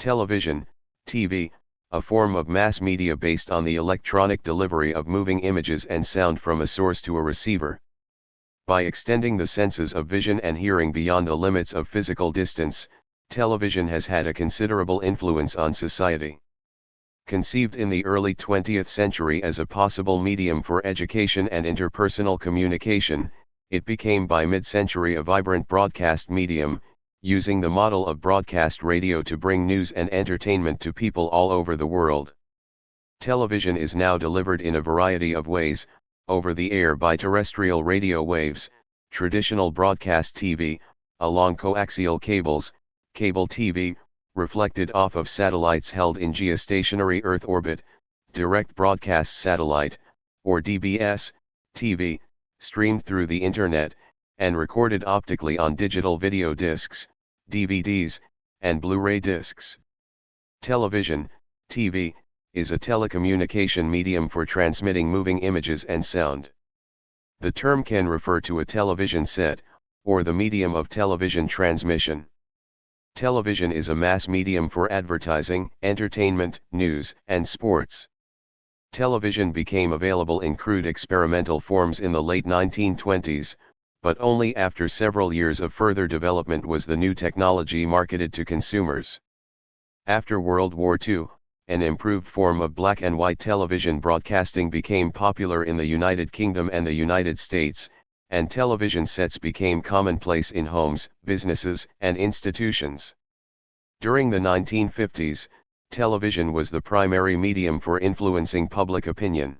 Television, TV, a form of mass media based on the electronic delivery of moving images and sound from a source to a receiver. By extending the senses of vision and hearing beyond the limits of physical distance, television has had a considerable influence on society. Conceived in the early 20th century as a possible medium for education and interpersonal communication, it became by mid-century a vibrant broadcast medium, using the model of broadcast radio to bring news and entertainment to people all over the world. Television is now delivered in a variety of ways, over the air by terrestrial radio waves, traditional broadcast TV, along coaxial cables, cable TV, reflected off of satellites held in geostationary Earth orbit, direct broadcast satellite, or DBS, TV, streamed through the Internet, and recorded optically on digital video discs, DVDs, and Blu-ray discs. Television, TV, is a telecommunication medium for transmitting moving images and sound. The term can refer to a television set, or the medium of television transmission. Television is a mass medium for advertising, entertainment, news, and sports. Television became available in crude experimental forms in the late 1920s, but only after several years of further development was the new technology marketed to consumers. After World War II, an improved form of black and white television broadcasting became popular in the United Kingdom and the United States, and television sets became commonplace in homes, businesses, and institutions. During the 1950s, television was the primary medium for influencing public opinion.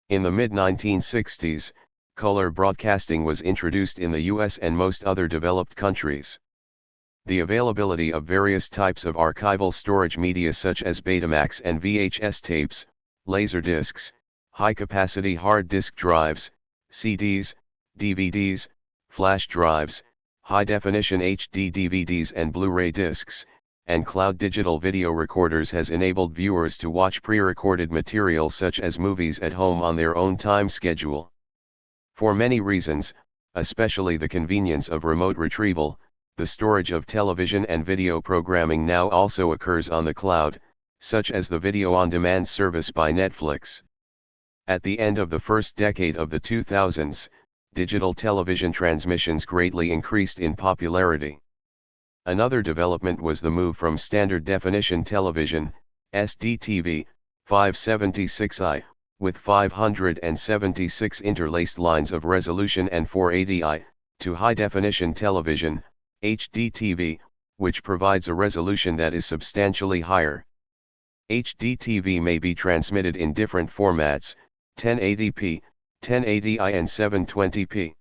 In the mid-1960s, color broadcasting was introduced in the US and most other developed countries. The availability of various types of archival storage media such as Betamax and VHS tapes, laserdiscs, high-capacity hard disk drives, CDs, DVDs, flash drives, high-definition HD DVDs and Blu-ray discs, and cloud digital video recorders has enabled viewers to watch pre-recorded material such as movies at home on their own time schedule. For many reasons, especially the convenience of remote retrieval, the storage of television and video programming now also occurs on the cloud, such as the video-on-demand service by Netflix. At the end of the first decade of the 2000s, digital television transmissions greatly increased in popularity. Another development was the move from standard definition television, SDTV, 576i, with 576 interlaced lines of resolution and 480i, to high-definition television, HDTV, which provides a resolution that is substantially higher. HDTV may be transmitted in different formats, 1080p, 1080i and 720p.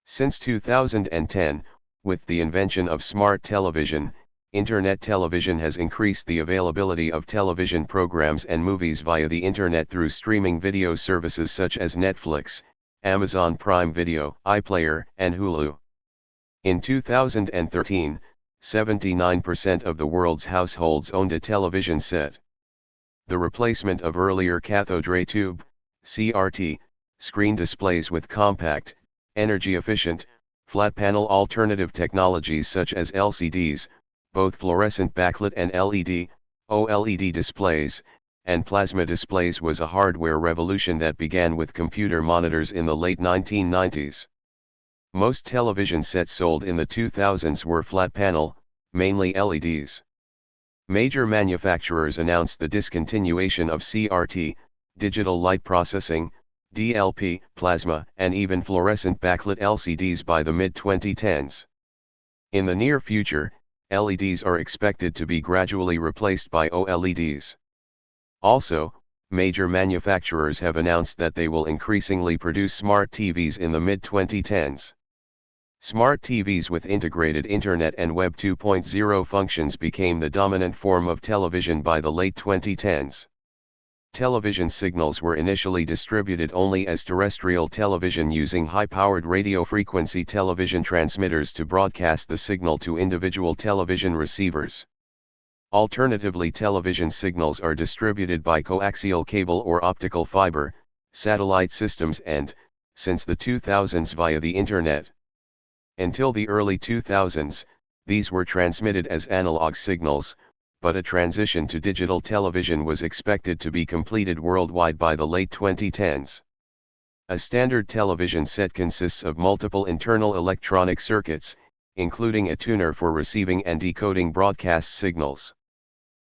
Since 2010, with the invention of smart television, Internet television has increased the availability of television programs and movies via the Internet through streaming video services such as Netflix, Amazon Prime Video, iPlayer, and Hulu. In 2013, 79% of the world's households owned a television set. The replacement of earlier cathode ray tube, CRT, screen displays with compact, energy-efficient, flat-panel alternative technologies such as LCDs, both fluorescent backlit and LED, OLED displays, and plasma displays was a hardware revolution that began with computer monitors in the late 1990s. Most television sets sold in the 2000s were flat-panel, mainly LEDs. Major manufacturers announced the discontinuation of CRT, digital light processing, DLP, plasma, and even fluorescent backlit LCDs by the mid-2010s. In the near future, LEDs are expected to be gradually replaced by OLEDs. Also, major manufacturers have announced that they will increasingly produce smart TVs in the mid-2010s. Smart TVs with integrated Internet and Web 2.0 functions became the dominant form of television by the late 2010s. Television signals were initially distributed only as terrestrial television using high-powered radio frequency television transmitters to broadcast the signal to individual television receivers. Alternatively, television signals are distributed by coaxial cable or optical fiber, satellite systems and, since the 2000s via the Internet. Until the early 2000s, these were transmitted as analog signals, but a transition to digital television was expected to be completed worldwide by the late 2010s. A standard television set consists of multiple internal electronic circuits, including a tuner for receiving and decoding broadcast signals.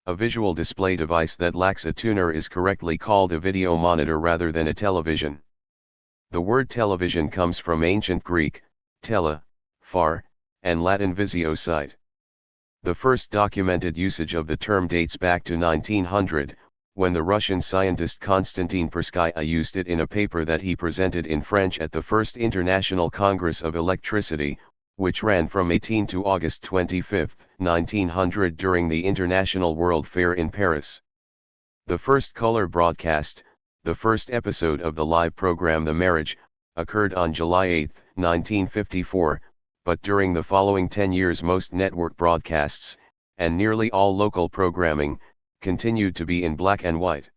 A visual display device that lacks a tuner is correctly called a video monitor rather than a television. The word television comes from ancient Greek, tele, far, and Latin visio sight. The first documented usage of the term dates back to 1900, when the Russian scientist Konstantin Perskaya used it in a paper that he presented in French at the First International Congress of Electricity, which ran from 18 to August 25, 1900 during the International World Fair in Paris. The first color broadcast, the first episode of the live program The Marriage, occurred on July 8, 1954, but during the following 10 years most network broadcasts, and nearly all local programming, continued to be in black and white.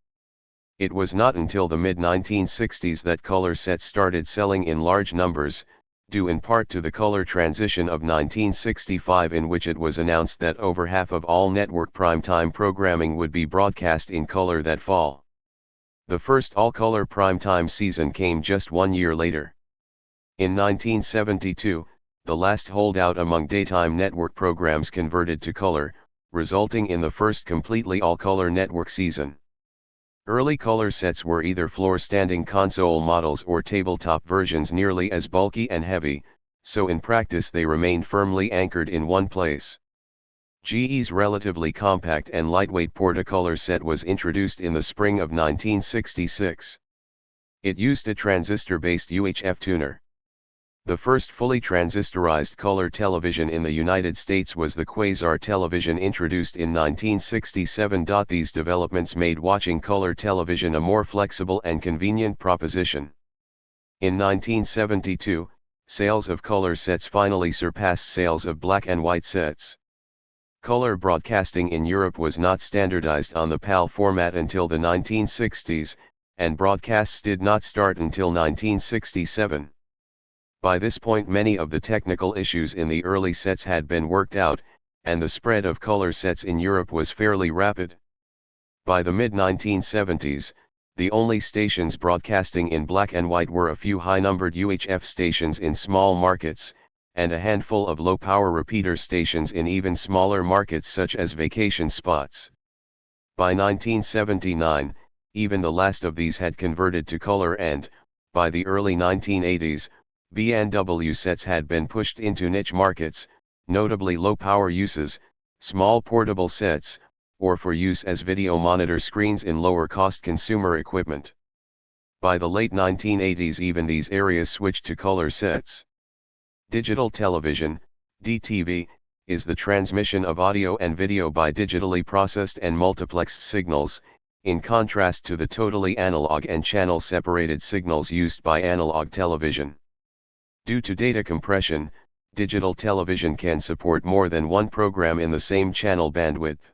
It was not until the mid-1960s that color sets started selling in large numbers, due in part to the color transition of 1965 in which it was announced that over half of all network primetime programming would be broadcast in color that fall. The first all-color primetime season came just 1 year later. In 1972, the last holdout among daytime network programs converted to color, resulting in the first completely all-color network season. Early color sets were either floor-standing console models or tabletop versions nearly as bulky and heavy, so in practice they remained firmly anchored in one place. GE's relatively compact and lightweight Portacolor set was introduced in the spring of 1966. It used a transistor-based UHF tuner. The first fully transistorized color television in the United States was the Quasar television introduced in 1967. These developments made watching color television a more flexible and convenient proposition. In 1972, sales of color sets finally surpassed sales of black and white sets. Color broadcasting in Europe was not standardized on the PAL format until the 1960s, and broadcasts did not start until 1967. By this point many of the technical issues in the early sets had been worked out, and the spread of color sets in Europe was fairly rapid. By the mid-1970s, the only stations broadcasting in black and white were a few high-numbered UHF stations in small markets, and a handful of low-power repeater stations in even smaller markets such as vacation spots. By 1979, even the last of these had converted to color and, by the early 1980s, B&W sets had been pushed into niche markets, notably low-power uses, small portable sets, or for use as video monitor screens in lower-cost consumer equipment. By the late 1980s even these areas switched to color sets. Digital television, DTV, is the transmission of audio and video by digitally processed and multiplexed signals, in contrast to the totally analog and channel-separated signals used by analog television. Due to data compression, digital television can support more than one program in the same channel bandwidth.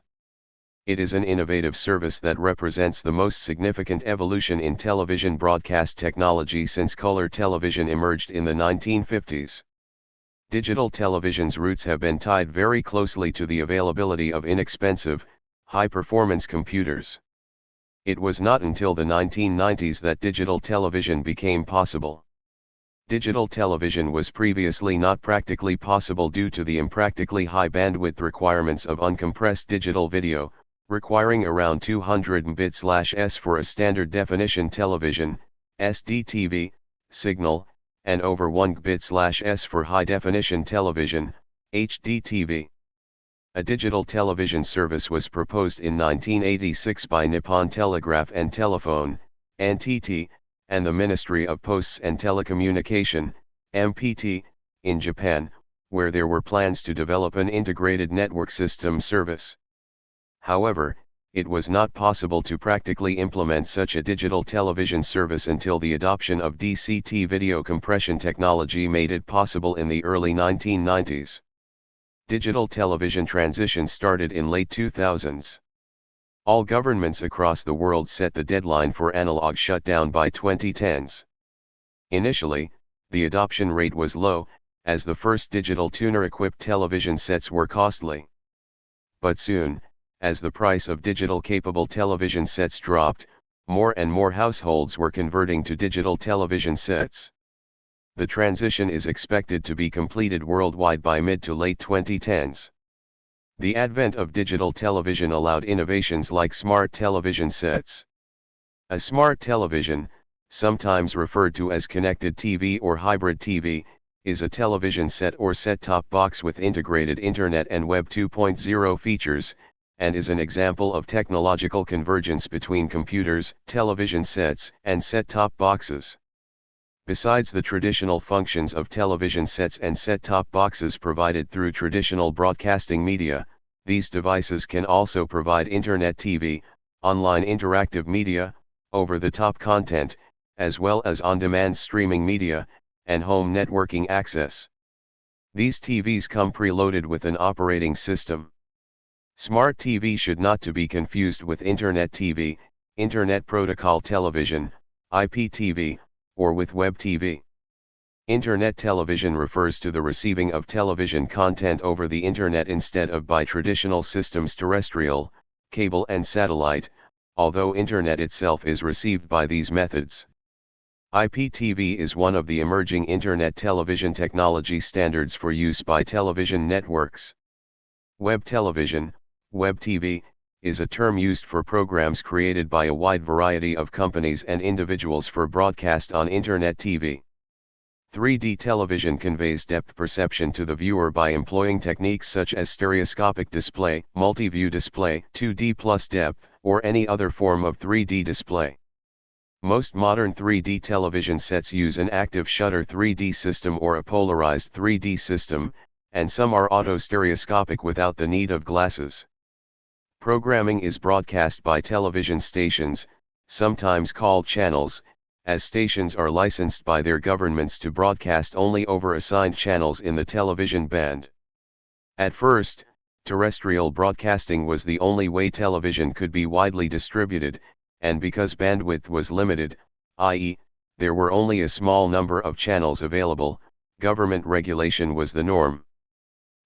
It is an innovative service that represents the most significant evolution in television broadcast technology since color television emerged in the 1950s. Digital television's roots have been tied very closely to the availability of inexpensive, high-performance computers. It was not until the 1990s that digital television became possible. Digital television was previously not practically possible due to the impractically high bandwidth requirements of uncompressed digital video, requiring around 200 Mbps for a standard definition television, SDTV, signal, and over 1 Gbps for high definition television, HDTV. A digital television service was proposed in 1986 by Nippon Telegraph and Telephone, NTT, and the Ministry of Posts and Telecommunication, MPT, in Japan, where there were plans to develop an integrated network system service. However, it was not possible to practically implement such a digital television service until the adoption of DCT video compression technology made it possible in the early 1990s. Digital television transition started in late 2000s. All governments across the world set the deadline for analog shutdown by 2010s. Initially, the adoption rate was low, as the first digital tuner-equipped television sets were costly. But soon, as the price of digital-capable television sets dropped, more and more households were converting to digital television sets. The transition is expected to be completed worldwide by mid to late 2010s. The advent of digital television allowed innovations like smart television sets. A smart television, sometimes referred to as connected TV or hybrid TV, is a television set or set-top box with integrated Internet and Web 2.0 features, and is an example of technological convergence between computers, television sets, and set-top boxes. Besides the traditional functions of television sets and set-top boxes provided through traditional broadcasting media, these devices can also provide Internet TV, online interactive media, over-the-top content, as well as on-demand streaming media, and home networking access. These TVs come preloaded with an operating system. Smart TV should not to be confused with Internet TV, Internet Protocol Television, IPTV, or with Web TV. Internet television refers to the receiving of television content over the Internet instead of by traditional systems terrestrial, cable and satellite, although Internet itself is received by these methods. IPTV is one of the emerging Internet television technology standards for use by television networks. Web television, Web TV, is a term used for programs created by a wide variety of companies and individuals for broadcast on Internet TV. 3D television conveys depth perception to the viewer by employing techniques such as stereoscopic display, multi-view display, 2D plus depth, or any other form of 3D display. Most modern 3D television sets use an active shutter 3D system or a polarized 3D system, and some are auto-stereoscopic without the need of glasses. Programming is broadcast by television stations, sometimes called channels, as stations are licensed by their governments to broadcast only over assigned channels in the television band. At first, terrestrial broadcasting was the only way television could be widely distributed, and because bandwidth was limited, i.e., there were only a small number of channels available, government regulation was the norm.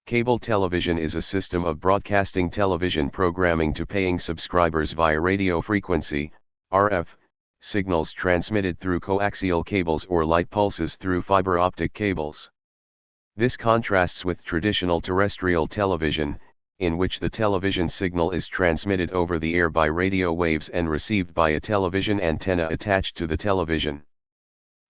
Cable television is a system of broadcasting television programming to paying subscribers via radio frequency, RF, signals transmitted through coaxial cables or light pulses through fiber optic cables. This contrasts with traditional terrestrial television, in which the television signal is transmitted over the air by radio waves and received by a television antenna attached to the television.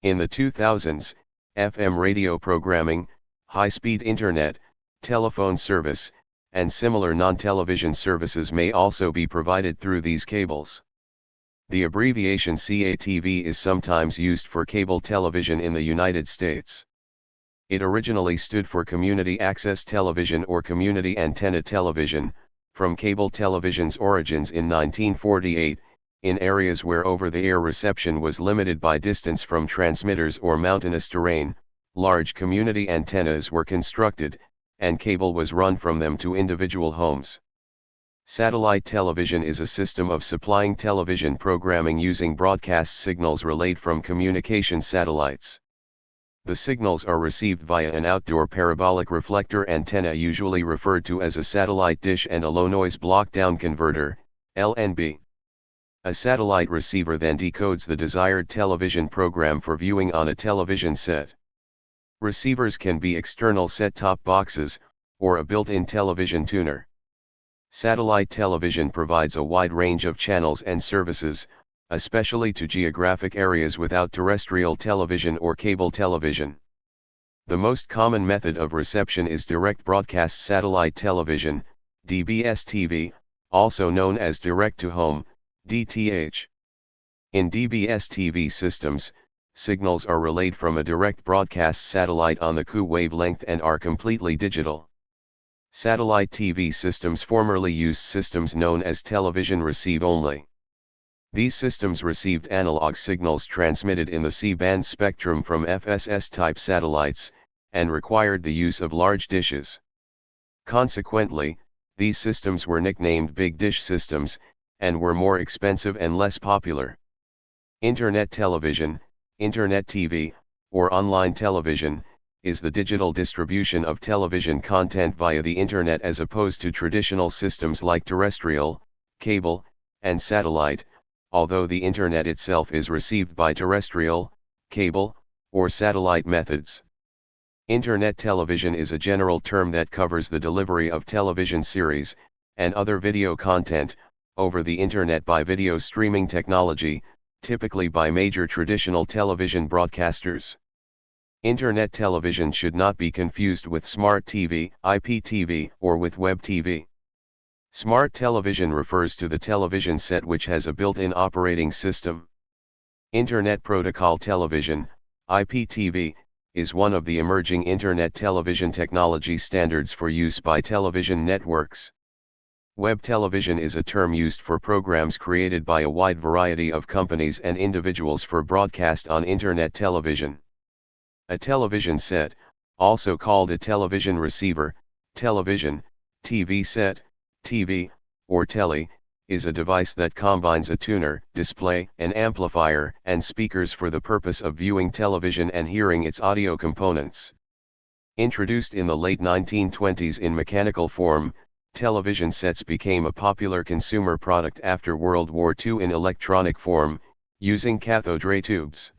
In the 2000s, FM radio programming, high-speed internet, telephone service, and similar non-television services may also be provided through these cables. The abbreviation CATV is sometimes used for cable television in the United States. It originally stood for Community Access Television or Community Antenna Television, from cable television's origins in 1948, in areas where over-the-air reception was limited by distance from transmitters or mountainous terrain. Large community antennas were constructed, and cable was run from them to individual homes. Satellite television is a system of supplying television programming using broadcast signals relayed from communication satellites. The signals are received via an outdoor parabolic reflector antenna usually referred to as a satellite dish and a low-noise block-down converter, LNB. A satellite receiver then decodes the desired television program for viewing on a television set. Receivers can be external set-top boxes, or a built-in television tuner. Satellite television provides a wide range of channels and services, especially to geographic areas without terrestrial television or cable television. The most common method of reception is direct broadcast satellite television, DBS-TV, also known as direct-to-home, DTH. In DBS-TV systems, signals are relayed from a direct broadcast satellite on the Ku wavelength and are completely digital. Satellite TV systems formerly used systems known as television receive-only. These systems received analog signals transmitted in the C-band spectrum from FSS-type satellites, and required the use of large dishes. Consequently, these systems were nicknamed big dish systems, and were more expensive and less popular. Internet television, Internet TV, or online television, is the digital distribution of television content via the Internet as opposed to traditional systems like terrestrial, cable, and satellite, although the Internet itself is received by terrestrial, cable, or satellite methods. Internet television is a general term that covers the delivery of television series, and other video content, over the Internet by video streaming technology, typically by major traditional television broadcasters. Internet television should not be confused with smart TV, IPTV, or with web TV. Smart television refers to the television set which has a built-in operating system. Internet Protocol Television, IPTV, is one of the emerging Internet television technology standards for use by television networks. Web television is a term used for programs created by a wide variety of companies and individuals for broadcast on Internet television. A television set, also called a television receiver, television, TV set, TV, or telly, is a device that combines a tuner, display, an amplifier, and speakers for the purpose of viewing television and hearing its audio components. Introduced in the late 1920s in mechanical form, television sets became a popular consumer product after World War II in electronic form, using cathode ray tubes.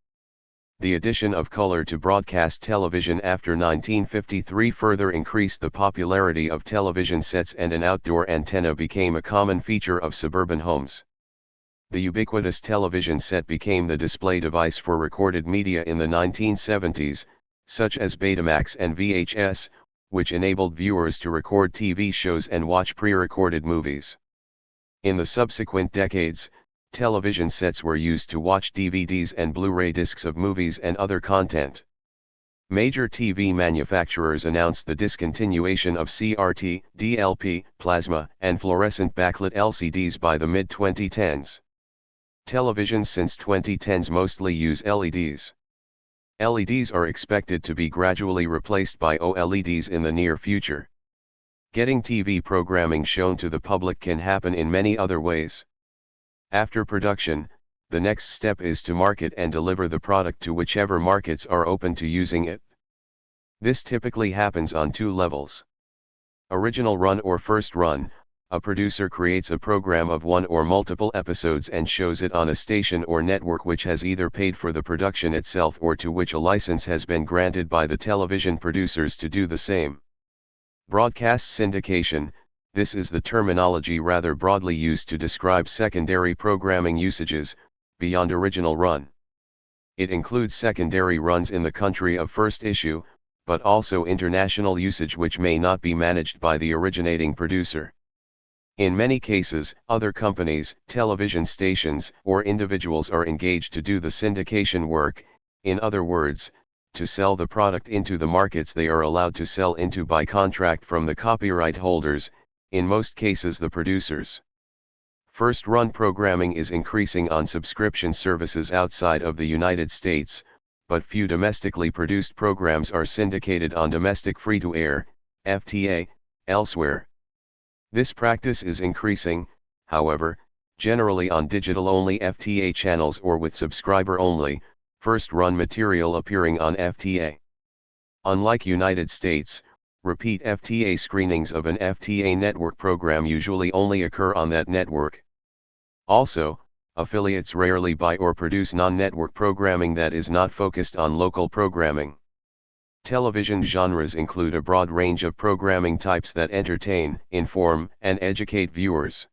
The addition of color to broadcast television after 1953 further increased the popularity of television sets, and an outdoor antenna became a common feature of suburban homes. The ubiquitous television set became the display device for recorded media in the 1970s, such as Betamax and VHS, which enabled viewers to record TV shows and watch pre-recorded movies. In the subsequent decades, television sets were used to watch DVDs and Blu-ray discs of movies and other content. Major TV manufacturers announced the discontinuation of CRT, DLP, plasma, and fluorescent backlit LCDs by the mid-2010s. Televisions since 2010s mostly use LEDs. LEDs are expected to be gradually replaced by OLEDs in the near future. Getting TV programming shown to the public can happen in many other ways. After production, the next step is to market and deliver the product to whichever markets are open to using it. This typically happens on two levels. Original run or first run, a producer creates a program of one or multiple episodes and shows it on a station or network which has either paid for the production itself or to which a license has been granted by the television producers to do the same. Broadcast syndication. This is the terminology rather broadly used to describe secondary programming usages, beyond original run. It includes secondary runs in the country of first issue, but also international usage which may not be managed by the originating producer. In many cases, other companies, television stations, or individuals are engaged to do the syndication work, in other words, to sell the product into the markets they are allowed to sell into by contract from the copyright holders, in most cases the producers. First-run programming is increasing on subscription services outside of the United States, but few domestically produced programs are syndicated on domestic free-to-air, FTA, elsewhere. This practice is increasing, however, generally on digital-only FTA channels or with subscriber-only, first-run material appearing on FTA. Unlike United States, repeat FTA screenings of an FTA network program usually only occur on that network. Also, affiliates rarely buy or produce non-network programming that is not focused on local programming. Television genres include a broad range of programming types that entertain, inform, and educate viewers.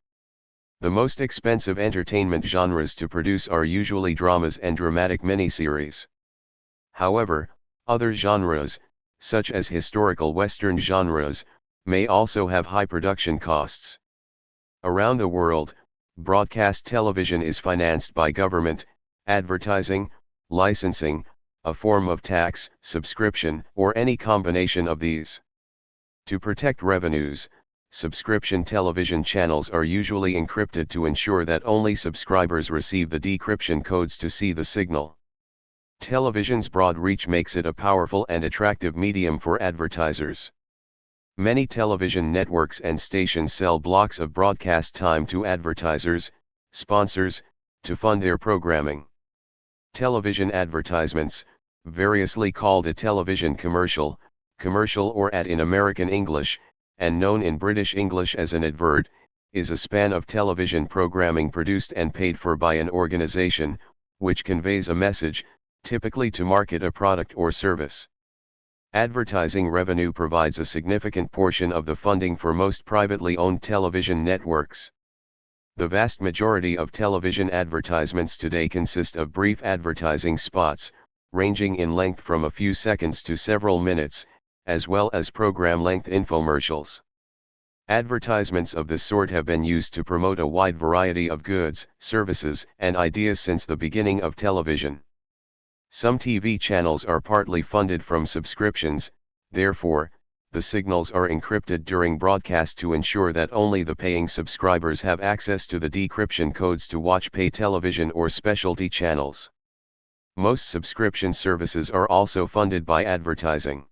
The most expensive entertainment genres to produce are usually dramas and dramatic miniseries. However, other genres, such as historical Western genres, may also have high production costs. Around the world, broadcast television is financed by government, advertising, licensing, a form of tax, subscription, or any combination of these. To protect revenues, subscription television channels are usually encrypted to ensure that only subscribers receive the decryption codes to see the signal. Television's broad reach makes it a powerful and attractive medium for advertisers. Many television networks and stations sell blocks of broadcast time to advertisers, sponsors, to fund their programming. Television advertisements, variously called a television commercial, commercial or ad in American English, and known in British English as an advert, is a span of television programming produced and paid for by an organization, which conveys a message, typically to market a product or service. Advertising revenue provides a significant portion of the funding for most privately owned television networks. The vast majority of television advertisements today consist of brief advertising spots, ranging in length from a few seconds to several minutes, as well as program-length infomercials. Advertisements of this sort have been used to promote a wide variety of goods, services, and ideas since the beginning of television. Some TV channels are partly funded from subscriptions, therefore, the signals are encrypted during broadcast to ensure that only the paying subscribers have access to the decryption codes to watch pay television or specialty channels. Most subscription services are also funded by advertising.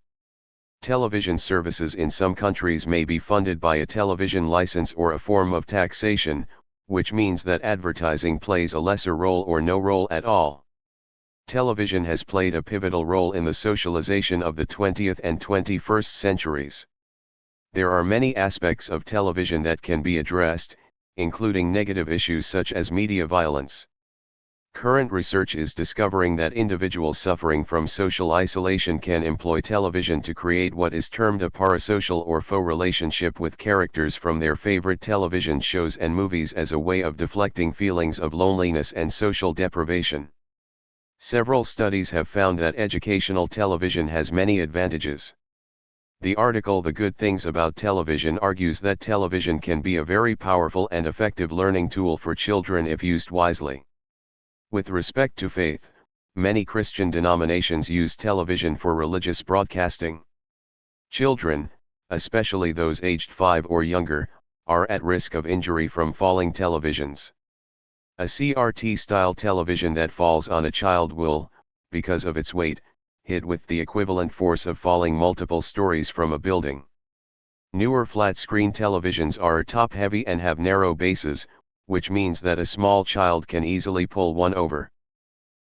Television services in some countries may be funded by a television license or a form of taxation, which means that advertising plays a lesser role or no role at all. Television has played a pivotal role in the socialization of the 20th and 21st centuries. There are many aspects of television that can be addressed, including negative issues such as media violence. Current research is discovering that individuals suffering from social isolation can employ television to create what is termed a parasocial or faux relationship with characters from their favorite television shows and movies as a way of deflecting feelings of loneliness and social deprivation. Several studies have found that educational television has many advantages. The article The Good Things About Television argues that television can be a very powerful and effective learning tool for children if used wisely. With respect to faith, many Christian denominations use television for religious broadcasting. Children, especially those aged 5 or younger, are at risk of injury from falling televisions. A CRT-style television that falls on a child will, because of its weight, hit with the equivalent force of falling multiple stories from a building. Newer flat-screen televisions are top-heavy and have narrow bases, which means that a small child can easily pull one over.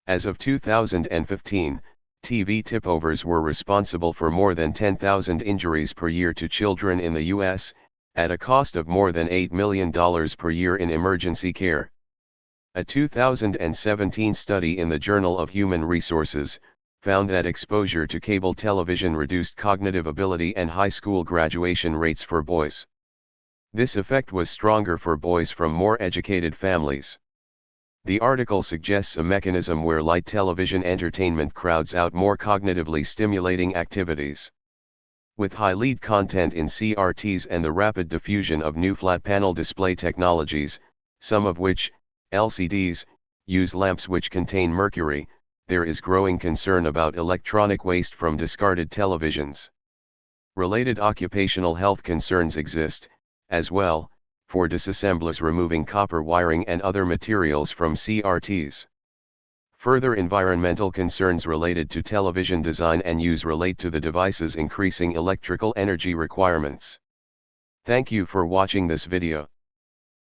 As of 2015, TV tipovers were responsible for more than 10,000 injuries per year to children in the U.S., at a cost of more than $8 million per year in emergency care. A 2017 study in the Journal of Human Resources found that exposure to cable television reduced cognitive ability and high school graduation rates for boys. This effect was stronger for boys from more educated families. The article suggests a mechanism where light television entertainment crowds out more cognitively stimulating activities. With high lead content in CRTs and the rapid diffusion of new flat panel display technologies, some of which, LCDs, use lamps which contain mercury, there is growing concern about electronic waste from discarded televisions. Related occupational health concerns exist, as well, for disassemblers removing copper wiring and other materials from CRTs. Further environmental concerns related to television design and use relate to the device's increasing electrical energy requirements. Thank you for watching this video.